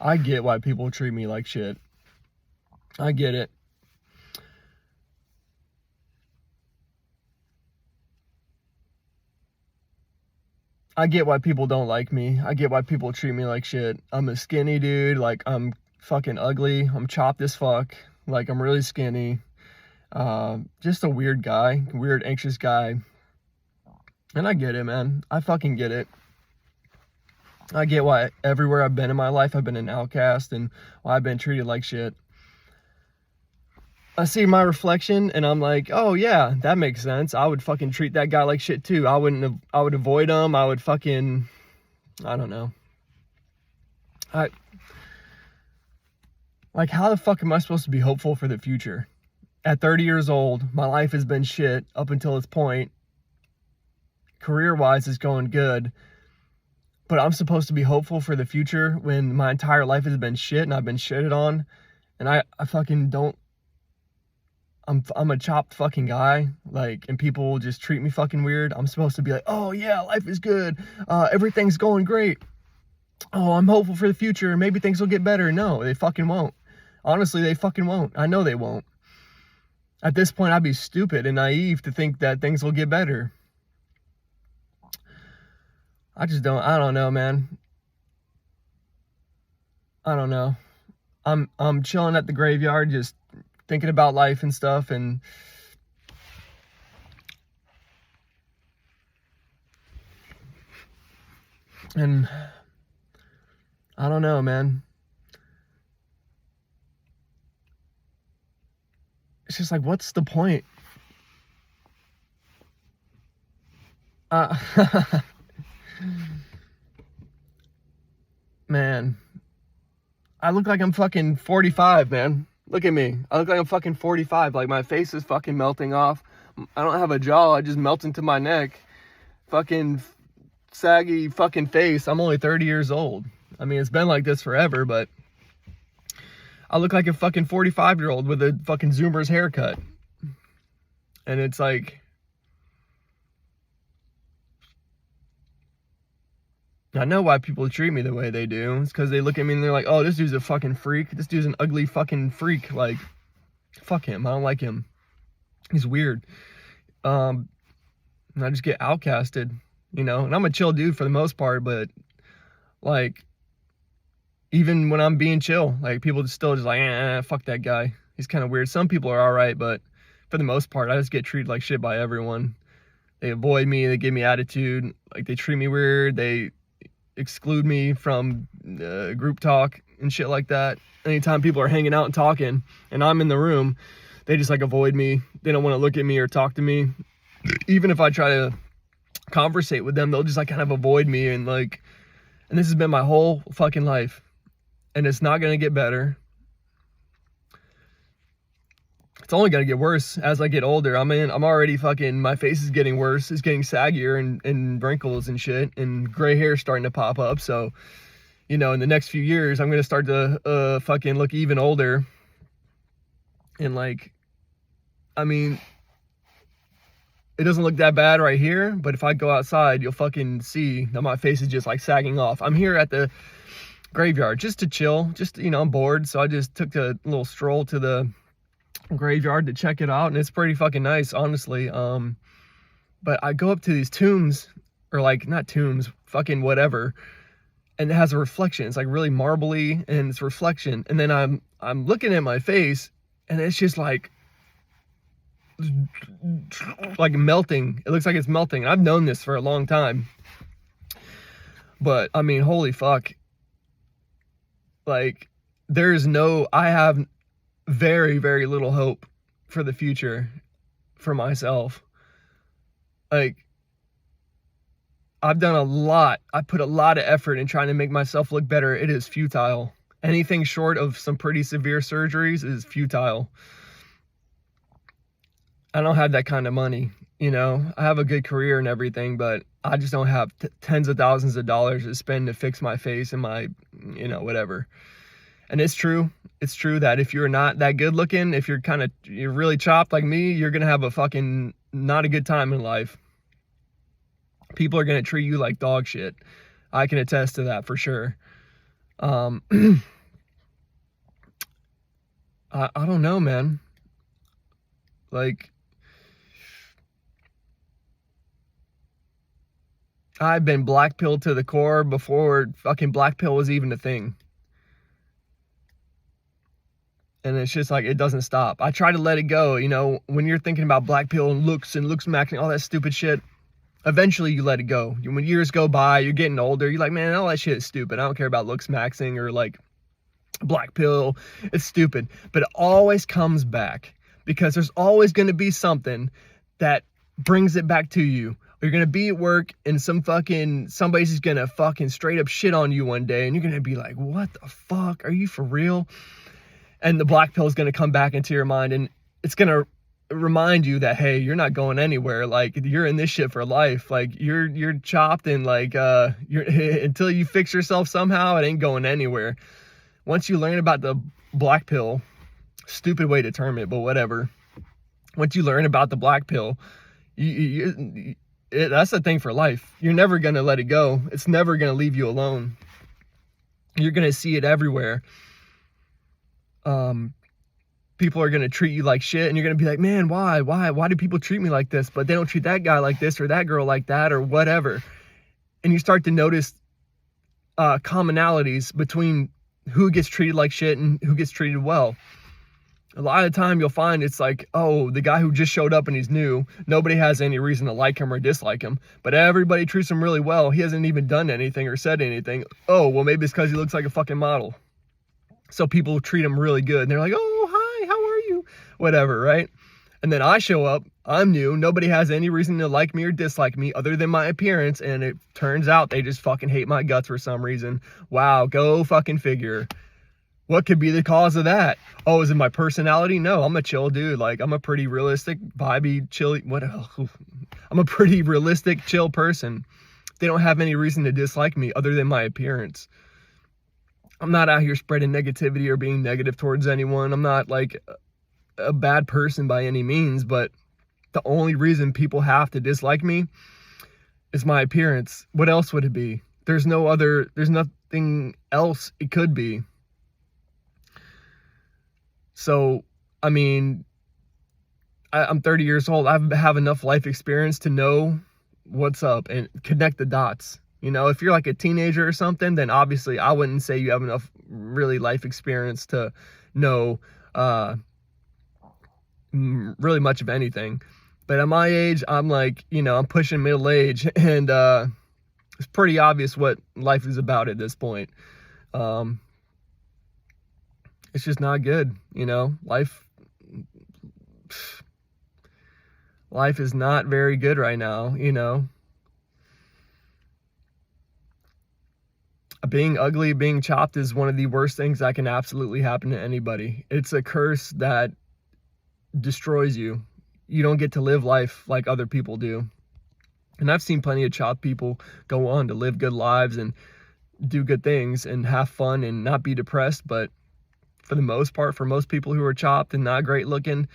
I get why people treat me like shit. I get it. I get why people don't like me. I get why people treat me like shit. I'm a skinny dude. Like, I'm fucking ugly. I'm chopped as fuck. Like, I'm really skinny. Just a weird guy. Weird, anxious guy. And I get it, man. I fucking get it. I get why everywhere I've been in my life, I've been an outcast and why I've been treated like shit. I see my reflection and I'm like, oh yeah, that makes sense. I would fucking treat that guy like shit too. I would avoid him. I would fucking, I don't know. Like, how the fuck am I supposed to be hopeful for the future? At 30 years old, my life has been shit up until this point. Career-wise, it's going good. But I'm supposed to be hopeful for the future when my entire life has been shit and I've been shitted on. And I fucking don't. I'm a chopped fucking guy, like, and people just treat me fucking weird. I'm supposed to be like, oh yeah, life is good, everything's going great, oh, I'm hopeful for the future, maybe things will get better. No, they fucking won't. Honestly, they fucking won't. I know they won't. At this point, I'd be stupid and naive to think that things will get better. I don't know, man. I don't know. I'm chilling at the graveyard, just thinking about life and stuff, and I don't know, man. It's just like, what's the point? Man, I look like I'm fucking 45, man. Look at me. I look like I'm fucking 45. Like, my face is fucking melting off. I don't have a jaw. I just melt into my neck. Fucking saggy fucking face. I'm only 30 years old. I mean, it's been like this forever, but I look like a fucking 45-year-old with a fucking Zoomer's haircut. And it's like, I know why people treat me the way they do. It's because they look at me and they're like, oh, this dude's a fucking freak. This dude's an ugly fucking freak. Like, fuck him. I don't like him. He's weird. And I just get outcasted, you know? And I'm a chill dude for the most part, but, like, even when I'm being chill, like, people just still just like, fuck that guy. He's kind of weird. Some people are all right, but for the most part, I just get treated like shit by everyone. They avoid me. They give me attitude. Like, they treat me weird. They exclude me from group talk and shit like that. Anytime people are hanging out and talking and I'm in the room, they just like avoid me. They don't want to look at me or talk to me. Even if I try to conversate with them, they'll just like kind of avoid me. And like, and this has been my whole fucking life, and it's not going to get better. It's only going to get worse as I get older. I'm already fucking, my face is getting worse. It's getting saggier and wrinkles and shit, and gray hair starting to pop up. So, you know, in the next few years, I'm going to start to fucking look even older. And like, I mean, it doesn't look that bad right here, but if I go outside, you'll fucking see that my face is just like sagging off. I'm here at the graveyard just to chill. Just, you know, I'm bored. So I just took a little stroll to the graveyard to check it out, and it's pretty fucking nice, honestly. But I go up to these tombs, or like, not tombs, fucking whatever, and it has a reflection. It's like really marbly, and it's reflection. And then I'm looking at my face, and it's just like melting. It looks like it's melting. I've known this for a long time, but I mean, holy fuck. Like, I have very, very little hope for the future for myself. Like, I've done a lot. I put a lot of effort in trying to make myself look better. It is futile. Anything short of some pretty severe surgeries is futile. I don't have that kind of money, you know. I have a good career and everything, but I just don't have tens of thousands of dollars to spend to fix my face and my, you know, whatever. And it's true that if you're not that good looking, if you're really chopped like me, you're going to have a fucking not a good time in life. People are going to treat you like dog shit. I can attest to that for sure. Um, I don't know, man. Like, I've been black pilled to the core before fucking black pill was even a thing. And it's just like, it doesn't stop. I try to let it go. You know, when you're thinking about black pill and looks maxing, all that stupid shit, eventually you let it go. When years go by, you're getting older, you're like, man, all that shit is stupid. I don't care about looks maxing or like black pill. It's stupid. But it always comes back because there's always going to be something that brings it back to you. You're going to be at work and somebody's just going to fucking straight up shit on you one day. And you're going to be like, what the fuck? Are you for real? And the black pill is going to come back into your mind and it's going to remind you that, hey, you're not going anywhere. Like, you're in this shit for life. Like, you're chopped and like, you're until you fix yourself somehow, it ain't going anywhere. Once you learn about the black pill, stupid way to term it, but whatever. Once you learn about the black pill, that's the thing for life. You're never going to let it go. It's never going to leave you alone. You're going to see it everywhere. People are going to treat you like shit and you're going to be like, man, why do people treat me like this? But they don't treat that guy like this or that girl like that or whatever. And you start to notice commonalities between who gets treated like shit and who gets treated well. A lot of the time you'll find it's like, oh, the guy who just showed up and he's new, nobody has any reason to like him or dislike him, but everybody treats him really well. He hasn't even done anything or said anything. Oh, well, maybe it's because he looks like a fucking model. So people treat him really good and they're like, oh, hi, how are you? Whatever, right? And then I show up, I'm new, nobody has any reason to like me or dislike me other than my appearance, and it turns out they just fucking hate my guts for some reason. Wow, go fucking figure. What could be the cause of that? Oh, is it my personality? No, I'm a chill dude. Like, I'm a pretty realistic, vibey, chilly, I'm a pretty realistic, chill person. They don't have any reason to dislike me other than my appearance. I'm not out here spreading negativity or being negative towards anyone. I'm not like a bad person by any means, but the only reason people have to dislike me is my appearance. What else would it be? There's nothing else it could be. So, I mean, I'm 30 years old. I have enough life experience to know what's up and connect the dots. You know, if you're like a teenager or something, then obviously I wouldn't say you have enough really life experience to know really much of anything. But at my age, I'm like, you know, I'm pushing middle age, and it's pretty obvious what life is about at this point. It's just not good, you know. Life is not very good right now, you know. Being ugly, being chopped is one of the worst things that can absolutely happen to anybody. It's a curse that destroys you. You don't get to live life like other people do. And I've seen plenty of chopped people go on to live good lives and do good things and have fun and not be depressed. But for the most part, for most people who are chopped and not great looking,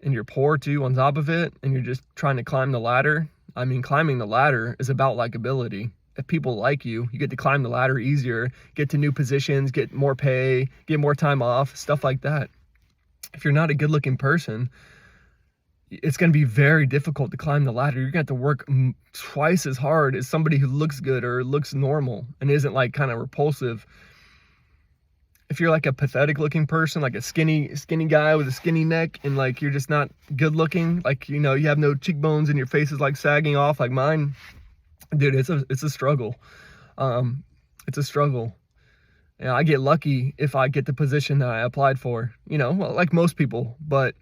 and you're poor too on top of it, and you're just trying to climb the ladder. I mean, climbing the ladder is about likability. If people like you, you get to climb the ladder easier, get to new positions, get more pay, get more time off, stuff like that. If you're not a good looking person, it's going to be very difficult to climb the ladder. You're going to have to work twice as hard as somebody who looks good or looks normal and isn't like kind of repulsive. If you're like a pathetic looking person, like a skinny guy with a skinny neck, and like you're just not good looking, like, you know, you have no cheekbones and your face is like sagging off like mine, dude, it's a struggle. It's a struggle. And I get lucky if I get the position that I applied for, you know, well, like most people, but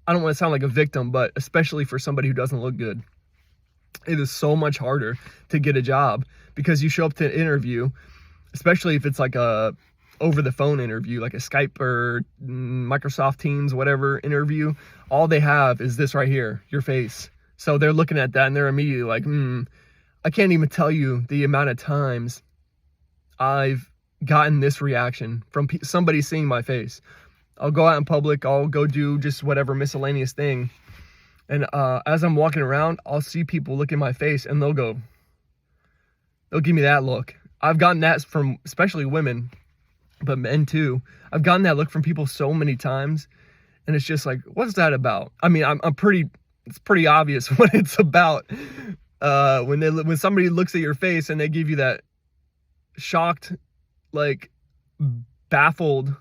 I don't want to sound like a victim, but especially for somebody who doesn't look good, it is so much harder to get a job because you show up to an interview, especially if it's like a over the phone interview, like a Skype or Microsoft Teams, whatever interview. All they have is this right here, your face. So they're looking at that and they're immediately like, I can't even tell you the amount of times I've gotten this reaction from somebody seeing my face. I'll go out in public, I'll go do just whatever miscellaneous thing. And as I'm walking around, I'll see people look at my face and they'll give me that look. I've gotten that from especially women, but men too. I've gotten that look from people so many times, and it's just like, what's that about? I mean, it's pretty obvious what it's about. When somebody looks at your face and they give you that shocked, like baffled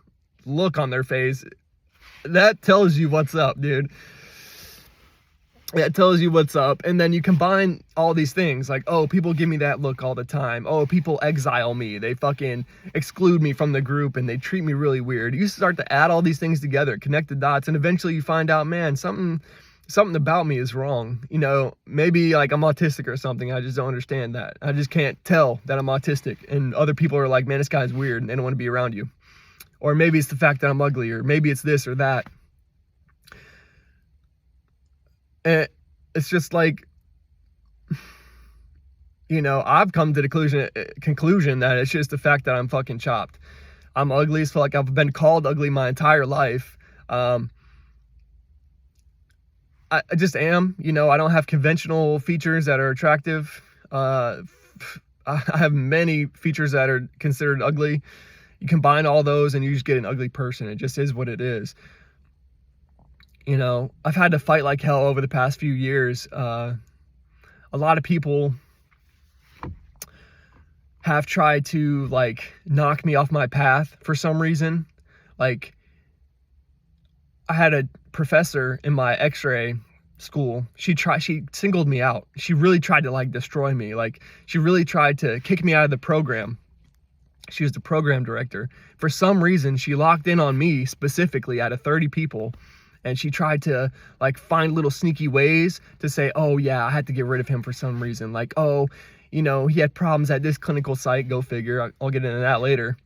look on their face, that tells you what's up, dude. That tells you what's up. And then you combine all these things like, oh, people give me that look all the time. Oh, people exile me. They fucking exclude me from the group and they treat me really weird. You start to add all these things together, connect the dots, and eventually you find out, man, something about me is wrong. You know, maybe like I'm autistic or something. I just don't understand that. I just can't tell that I'm autistic. And other people are like, man, this guy's weird and they don't want to be around you. Or maybe it's the fact that I'm ugly, or maybe it's this or that. And it's just like, you know, I've come to the conclusion that it's just the fact that I'm fucking chopped. I'm ugly as fuck. I've been called ugly my entire life. I just am, you know, I don't have conventional features that are attractive. I have many features that are considered ugly. You combine all those and you just get an ugly person. It just is what it is. You know, I've had to fight like hell over the past few years. A lot of people have tried to like knock me off my path for some reason. Like, I had a professor in my x-ray school. She singled me out. She really tried to like destroy me. Like, she really tried to kick me out of the program. She was the program director. For some reason, she locked in on me specifically out of 30 people. And she tried to like find little sneaky ways to say, oh yeah, I had to get rid of him for some reason. Like, oh, you know, he had problems at this clinical site. Go figure. I'll get into that later.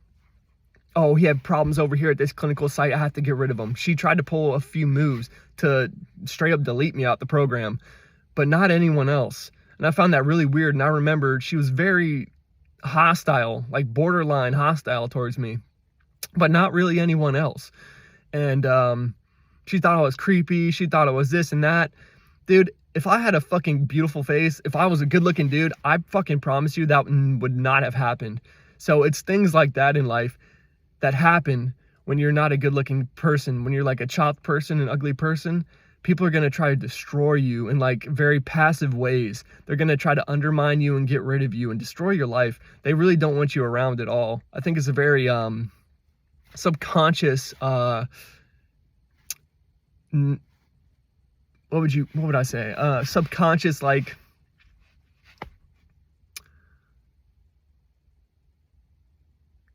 Oh, he had problems over here at this clinical site. I have to get rid of him. She tried to pull a few moves to straight up delete me out the program, but not anyone else. And I found that really weird. And I remember she was very hostile, like borderline hostile towards me, but not really anyone else. And, she thought I was creepy. She thought it was this and that. Dude, if I had a fucking beautiful face, if I was a good looking dude, I fucking promise you that would not have happened. So it's things like that in life that happen when you're not a good looking person, when you're like a chopped person, an ugly person. People are going to try to destroy you in like very passive ways. They're going to try to undermine you and get rid of you and destroy your life. They really don't want you around at all. I think it's a very subconscious what would I say? Subconscious, like,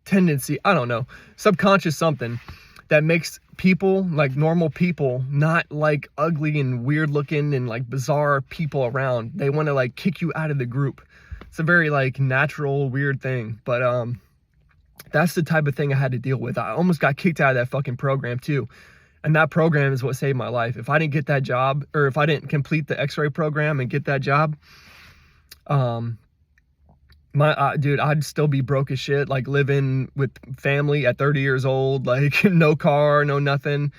tendency, I don't know, subconscious something that makes people, like normal people, not like ugly and weird looking and like bizarre people around. They want to like kick you out of the group. It's a very like natural, weird thing, but that's the type of thing I had to deal with. I almost got kicked out of that fucking program too. And that program is what saved my life. If I didn't get that job, or if I didn't complete the x-ray program and get that job, dude, I'd still be broke as shit, like living with family at 30 years old, like no car, no nothing.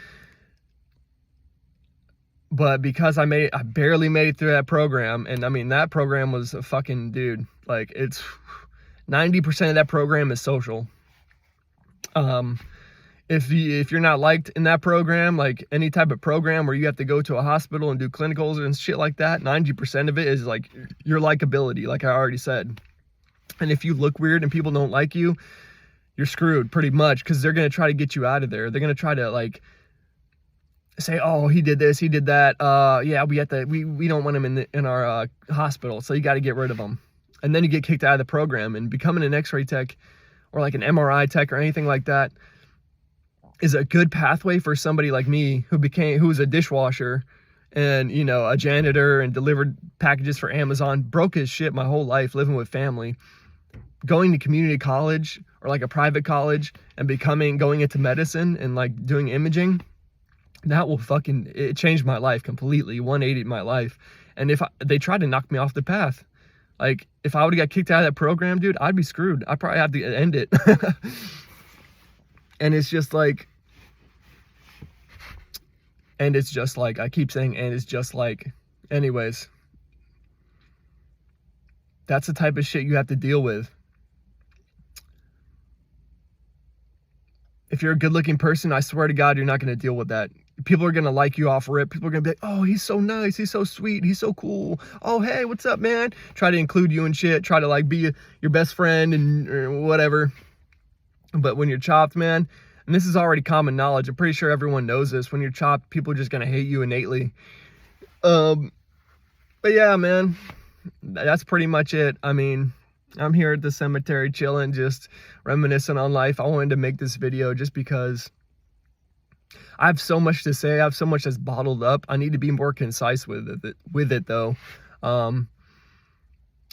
But because I barely made it through that program, and I mean, that program was a fucking, dude, like it's 90% of that program is social. If you're not liked in that program, like any type of program where you have to go to a hospital and do clinicals and shit like that, 90% of it is like your likability, like I already said. And if you look weird and people don't like you, you're screwed pretty much, because they're going to try to get you out of there. They're going to try to like say, oh, he did this, he did that. Yeah, we don't want him in our hospital, so you got to get rid of him. And then you get kicked out of the program. And becoming an x-ray tech or like an MRI tech or anything like that is a good pathway for somebody like me who was a dishwasher and, you know, a janitor and delivered packages for Amazon, broke as shit my whole life, living with family, going to community college or like a private college and going into medicine and like doing imaging. That will it changed my life completely, 180 my life. And if they tried to knock me off the path, like if I would have got kicked out of that program, dude, I'd be screwed. I'd probably have to end it. And it's just like, I keep saying, and it's just like, anyways, that's the type of shit you have to deal with. if you're a good looking person, I swear to God, you're not going to deal with that. People are going to like you off rip. People are going to be like, oh, he's so nice. He's so sweet. He's so cool. Oh, hey, what's up, man? Try to include you and shit. Try to like be your best friend and or whatever. But when you're chopped, man, and this is already common knowledge. I'm pretty sure everyone knows this. When you're chopped, people are just going to hate you innately. But yeah, man, that's pretty much it. I mean, I'm here at the cemetery chilling, just reminiscing on life. I wanted to make this video just because I have so much to say. I have so much that's bottled up. I need to be more concise with it though.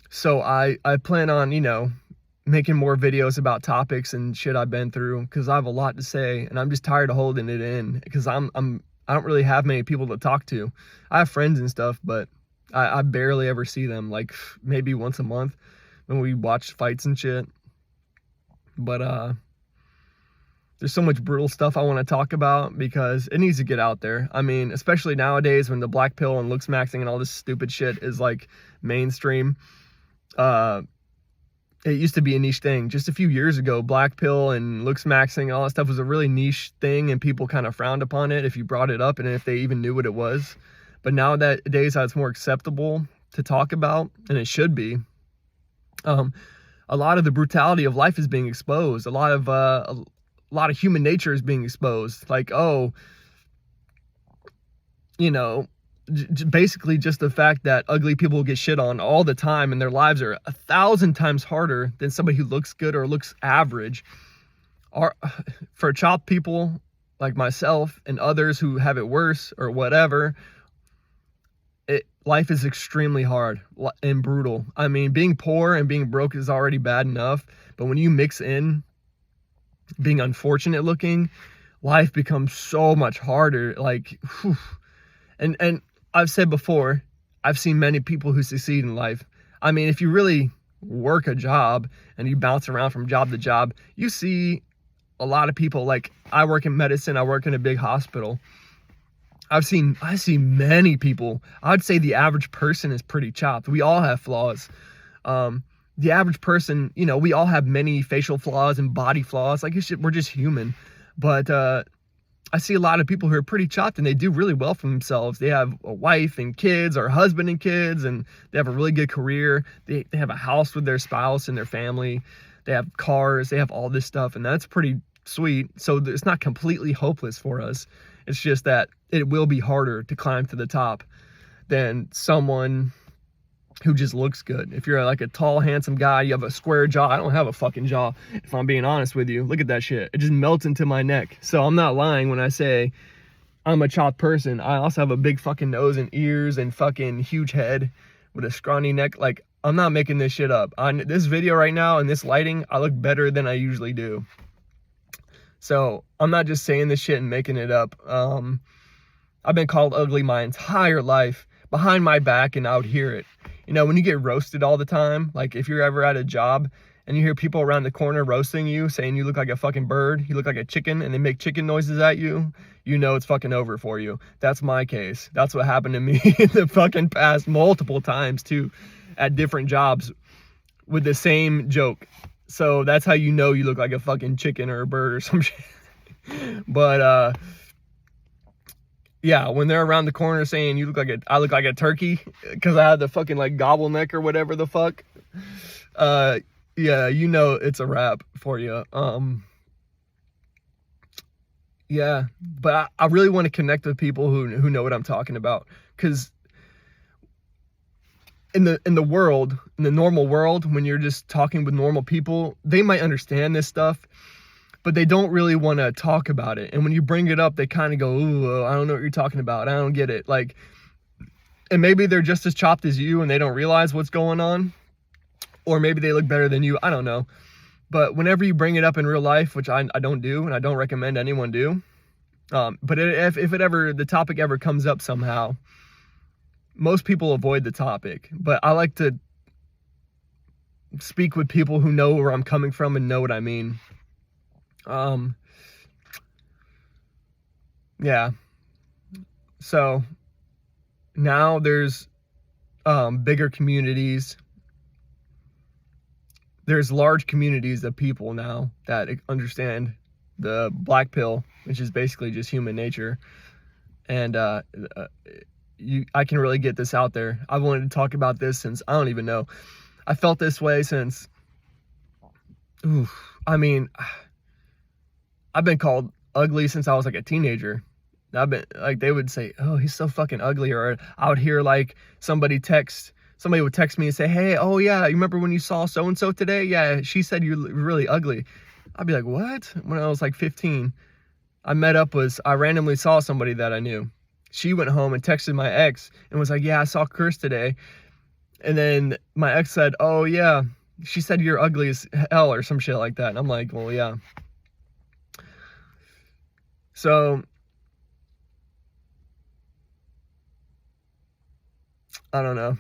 So I plan on, you know, making more videos about topics and shit I've been through, because I have a lot to say and I'm just tired of holding it in, because I don't really have many people to talk to. I have friends and stuff, but I barely ever see them, like maybe once a month when we watch fights and shit. But there's so much brutal stuff I want to talk about because it needs to get out there. I mean, especially nowadays when the black pill and looks maxing and all this stupid shit is like mainstream. It used to be a niche thing. Just a few years ago, black pill and looks maxing and all that stuff was a really niche thing, and people kind of frowned upon it if you brought it up and if they even knew what it was. But nowadays, it's more acceptable to talk about, and it should be. A lot of the brutality of life is being exposed. A lot of human nature is being exposed. Like, oh, you know, basically just the fact that ugly people get shit on all the time and their lives are 1,000 times harder than somebody who looks good or looks average. For chopped people like myself and others who have it worse or whatever, life is extremely hard and brutal. I mean, being poor and being broke is already bad enough, but when you mix in being unfortunate looking, life becomes so much harder. Like, whew. And I've said before, I've seen many people who succeed in life. I mean, if you really work a job and you bounce around from job to job, you see a lot of people. Like, I work in medicine, I work in a big hospital. I see many people. I'd say the average person is pretty chopped. We all have flaws. The average person, you know, we all have many facial flaws and body flaws. Like, we're just human. But I see a lot of people who are pretty chopped and they do really well for themselves. They have a wife and kids, or husband and kids, and they have a really good career. They have a house with their spouse and their family. They have cars. They have all this stuff, and that's pretty sweet. So it's not completely hopeless for us. It's just that it will be harder to climb to the top than someone who just looks good. If you're like a tall, handsome guy, you have a square jaw. I don't have a fucking jaw, if I'm being honest with you. Look at that shit. It just melts into my neck. So I'm not lying when I say I'm a chopped person. I also have a big fucking nose and ears and fucking huge head with a scrawny neck. Like, I'm not making this shit up. On this video right now and this lighting, I look better than I usually do. So I'm not just saying this shit and making it up. I've been called ugly my entire life, behind my back and out here it. You know, when you get roasted all the time, like if you're ever at a job and you hear people around the corner roasting you, saying you look like a fucking bird, you look like a chicken, and they make chicken noises at you, you know it's fucking over for you. That's my case. That's what happened to me in the fucking past multiple times too, at different jobs with the same joke. So that's how you know you look like a fucking chicken or a bird or some shit. But yeah, when they're around the corner saying I look like a turkey because I had the fucking like gobble neck or whatever the fuck, yeah, you know it's a wrap for you. Yeah, but I really want to connect with people who know what I'm talking about, because in the world, in the normal world, when you're just talking with normal people, they might understand this stuff, but they don't really want to talk about it. And when you bring it up, they kind of go, ooh, I don't know what you're talking about. I don't get it. Like, and maybe they're just as chopped as you and they don't realize what's going on. Or maybe they look better than you. I don't know. But whenever you bring it up in real life, which I don't do, and I don't recommend anyone do. But if the topic ever comes up somehow, most people avoid the topic. But I like to speak with people who know where I'm coming from and know what I mean. Yeah. So now there's bigger communities. There's large communities of people now that understand the black pill, which is basically just human nature. And I can really get this out there. I've wanted to talk about this since, I don't even know. I felt this way since, I mean, I've been called ugly since I was like a teenager. I've been like, they would say, oh, he's so fucking ugly. Or I would hear like somebody would text me and say, hey, oh yeah, you remember when you saw so-and-so today? Yeah, she said you're really ugly. I'd be like, what? When I was like 15, I randomly saw somebody that I knew. She went home and texted my ex and was like, yeah, I saw Chris today. And then my ex said, oh yeah, she said you're ugly as hell or some shit like that. And I'm like, well, yeah. So I don't know.